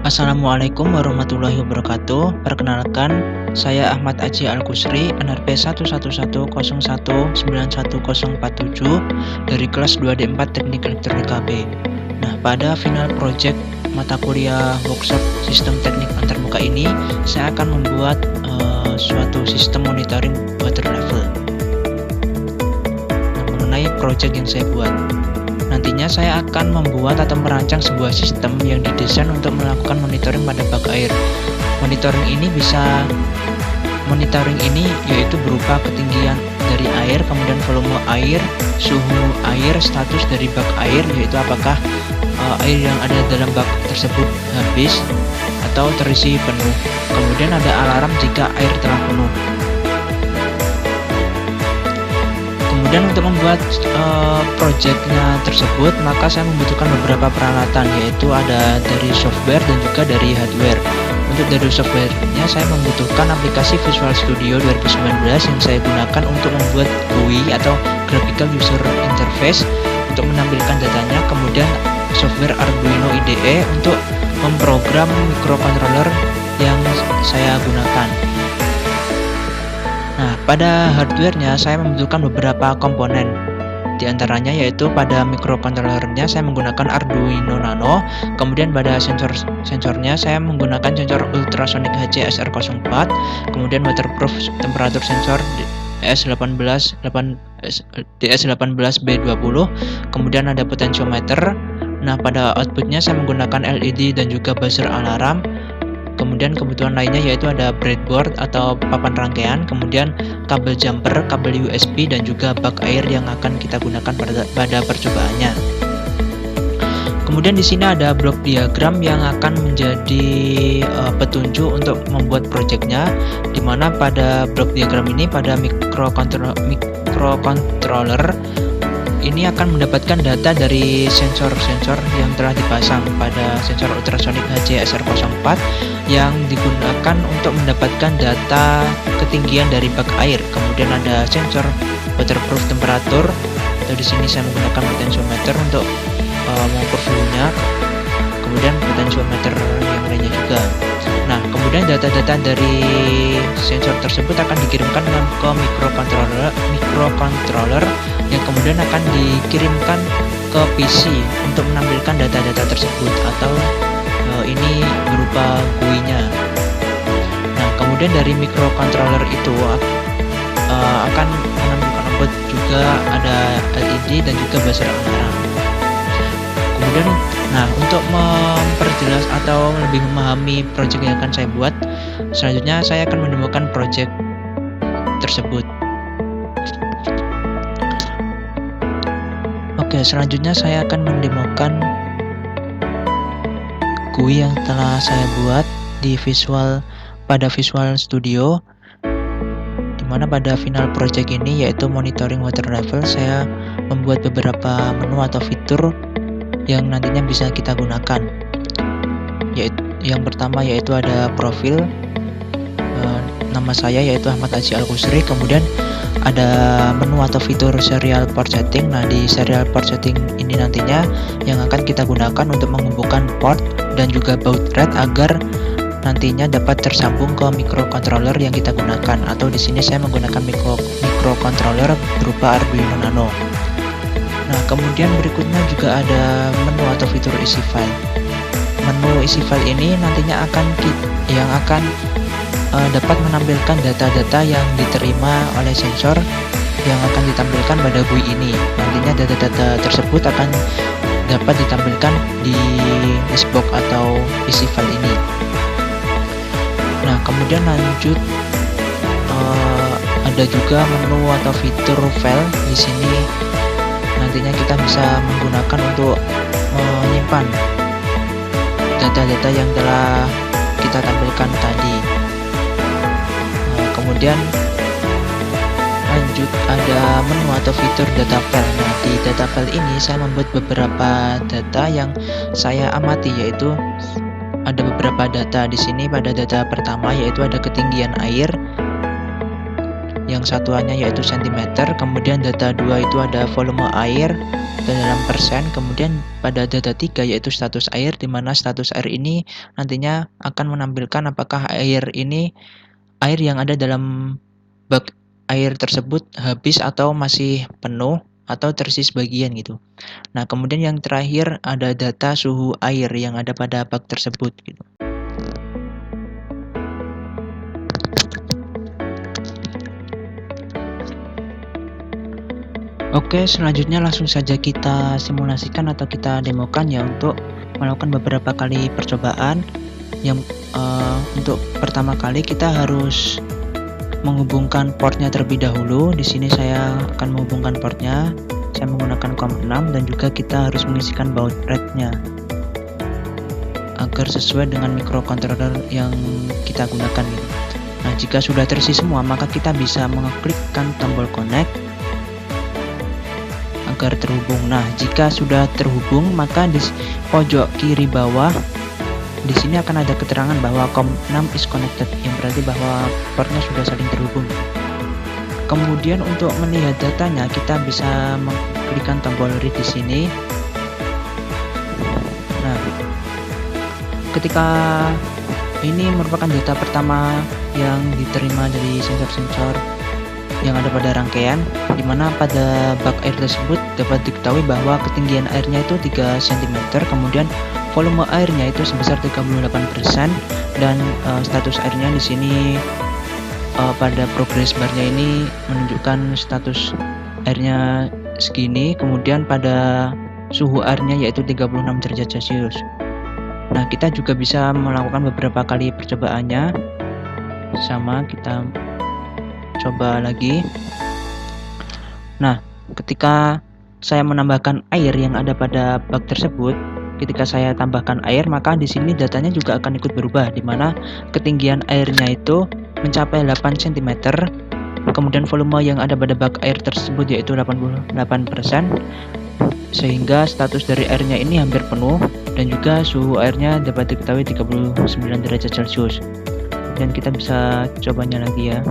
Assalamualaikum warahmatullahi wabarakatuh. Perkenalkan, saya Ahmad Aji Al-Kusri, NRP 11101191047 dari kelas 2D4 Teknik Elektronik KB. Nah, pada final project mata kuliah workshop sistem teknik antarmuka ini, saya akan membuat suatu sistem monitoring water level. Nah, mengenai project yang saya buat, nantinya saya akan membuat atau merancang sebuah sistem yang didesain untuk melakukan monitoring pada bak air. Monitoring ini yaitu berupa ketinggian dari air, kemudian volume air, suhu air, status dari bak air, yaitu apakah air yang ada dalam bak tersebut habis atau terisi penuh. Kemudian ada alarm jika air telah penuh. Kemudian untuk membuat projectnya tersebut, maka saya membutuhkan beberapa peralatan, yaitu ada dari software dan juga dari hardware. Untuk dari softwarenya, saya membutuhkan aplikasi Visual Studio 2019 yang saya gunakan untuk membuat GUI atau Graphical User Interface untuk menampilkan datanya. Kemudian software Arduino IDE untuk memprogram microcontroller yang saya gunakan. Nah, pada hardware-nya saya membutuhkan beberapa komponen. Di antaranya yaitu pada microcontroller-nya saya menggunakan Arduino Nano. Kemudian pada sensornya saya menggunakan sensor ultrasonic HC-SR04. Kemudian waterproof temperature sensor DS18B20. Kemudian ada potentiometer. Nah, pada outputnya saya menggunakan LED dan juga buzzer alarm. Kemudian kebutuhan lainnya yaitu ada breadboard atau papan rangkaian, kemudian kabel jumper, kabel USB, dan juga bak air yang akan kita gunakan pada percobaannya. Kemudian di sini ada blok diagram yang akan menjadi petunjuk untuk membuat projectnya, di mana pada blok diagram ini pada microcontroller ini akan mendapatkan data dari sensor-sensor yang telah dipasang pada sensor ultrasonic HC-SR04 yang digunakan untuk mendapatkan data ketinggian dari bak air. Kemudian ada sensor waterproof temperatur, atau di sini saya menggunakan potentiometer untuk mengukur suhunya. Kemudian potentiometer yang lainnya juga. Nah, kemudian data-data dari sensor tersebut akan dikirimkan ke microcontroller yang kemudian akan dikirimkan ke PC untuk menampilkan data-data tersebut, atau ini berupa GUI-nya. Nah, kemudian dari microcontroller itu akan menampilkan output juga ada LED dan juga buzzer alarm. Kemudian, untuk memperjelas atau lebih memahami project yang akan saya buat, selanjutnya saya akan menemukan project tersebut. Oke, selanjutnya saya akan mendemokan GUI yang telah saya buat pada Visual Studio, dimana pada final project ini yaitu monitoring water level, saya membuat beberapa menu atau fitur yang nantinya bisa kita gunakan. Yang pertama yaitu ada profil, nama saya yaitu Ahmad Aji Al-Kusri. Kemudian ada menu atau fitur serial port setting. Nah, di serial port setting ini nantinya yang akan kita gunakan untuk menghubungkan port dan juga baud rate agar nantinya dapat tersambung ke microcontroller yang kita gunakan, atau di sini saya menggunakan microcontroller berupa Arduino Nano. Nah, kemudian berikutnya juga ada menu atau fitur isi file. Menu isi file ini nantinya akan dapat menampilkan data-data yang diterima oleh sensor yang akan ditampilkan pada GUI ini. Nantinya data-data tersebut akan dapat ditampilkan di listbox atau isi file ini. Nah, kemudian lanjut ada juga menu atau fitur file. Di sini nantinya kita bisa menggunakan untuk menyimpan data-data yang telah kita tampilkan tadi. Kemudian lanjut ada menu atau fitur data file. Nah, di data file ini saya membuat beberapa data yang saya amati, yaitu ada beberapa data di sini. Pada data pertama yaitu ada ketinggian air yang satuannya yaitu cm. Kemudian data 2 itu ada volume air, atau dalam persen. Kemudian pada data 3 yaitu status air, di mana status air ini nantinya akan menampilkan apakah air yang ada dalam bak air tersebut habis atau masih penuh atau terisi sebagian gitu. Nah, kemudian yang terakhir ada data suhu air yang ada pada bak tersebut gitu. Oke, selanjutnya langsung saja kita simulasikan atau kita demokan ya untuk melakukan beberapa kali percobaan. Untuk pertama kali kita harus menghubungkan portnya terlebih dahulu. Di sini saya akan menghubungkan portnya. Saya menggunakan COM6 dan juga kita harus mengisikan baud rate-nya agar sesuai dengan microcontroller yang kita gunakan gitu. Nah, jika sudah terisi semua, maka kita bisa mengeklikkan tombol connect agar terhubung. Nah, jika sudah terhubung, maka di pojok kiri bawah di sini akan ada keterangan bahwa COM6 is connected, yang berarti bahwa portnya sudah saling terhubung. Kemudian untuk melihat datanya, kita bisa mengklikkan tombol read di sini. Nah, ketika ini merupakan data pertama yang diterima dari sensor-sensor yang ada pada rangkaian, di mana pada bak air tersebut dapat diketahui bahwa ketinggian airnya itu 3 cm, kemudian volume airnya itu sebesar 38%, dan status airnya di sini pada progress barnya ini menunjukkan status airnya segini, kemudian pada suhu airnya yaitu 36 derajat Celcius. Nah, kita juga bisa melakukan beberapa kali percobaannya. Sama, kita coba lagi. Nah, ketika saya menambahkan air yang ada pada bak tersebut, ketika saya tambahkan air, maka di sini datanya juga akan ikut berubah, di mana ketinggian airnya itu mencapai 8 cm, kemudian volume yang ada pada bak air tersebut yaitu 88%, sehingga status dari airnya ini hampir penuh, dan juga suhu airnya dapat diketahui 39 derajat Celcius. Dan kita bisa cobanya lagi ya.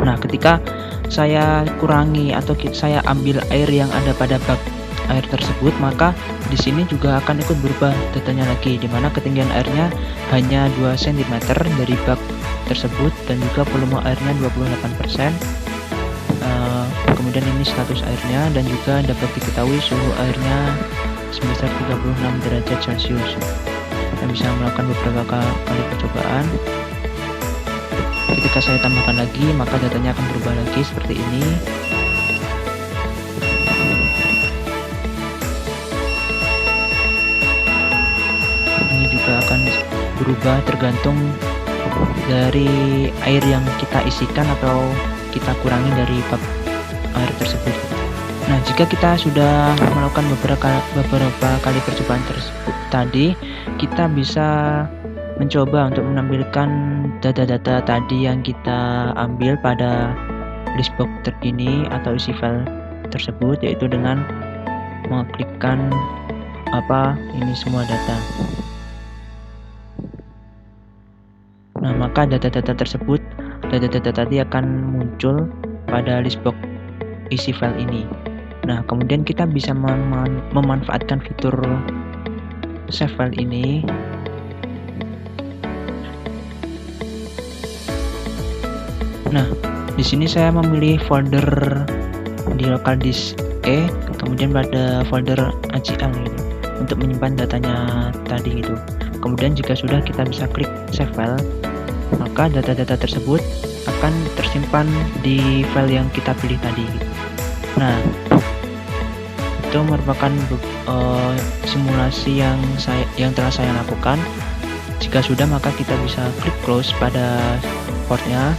Nah, ketika saya kurangi atau saya ambil air yang ada pada bak air tersebut, maka di sini juga akan ikut berubah datanya lagi, di mana ketinggian airnya hanya 2 cm dari bak tersebut, dan juga volume airnya 28%. Kemudian ini status airnya, dan juga dapat diketahui suhu airnya sebesar 36 derajat Celcius. Kita bisa melakukan beberapa kali percobaan. Ketika saya tambahkan lagi, maka datanya akan berubah lagi seperti ini. Ini juga akan berubah tergantung dari air yang kita isikan atau kita kurangi dari bak air tersebut. Nah, jika kita sudah melakukan beberapa kali percobaan tersebut tadi, kita bisa mencoba untuk menampilkan data-data tadi yang kita ambil pada listbox terkini atau isi file tersebut, yaitu dengan mengklikkan ini semua data. Nah, maka data-data tersebut, data-data tadi akan muncul pada listbox isi file ini. Nah, kemudian kita bisa memanfaatkan fitur save file ini. Nah, di sini saya memilih folder di local disk E, kemudian pada folder ACL gitu, untuk menyimpan datanya tadi gitu. Kemudian jika sudah, kita bisa klik save file, maka data-data tersebut akan tersimpan di file yang kita pilih tadi gitu. Nah, itu merupakan simulasi yang telah saya lakukan. Jika sudah, maka kita bisa klik close pada portnya.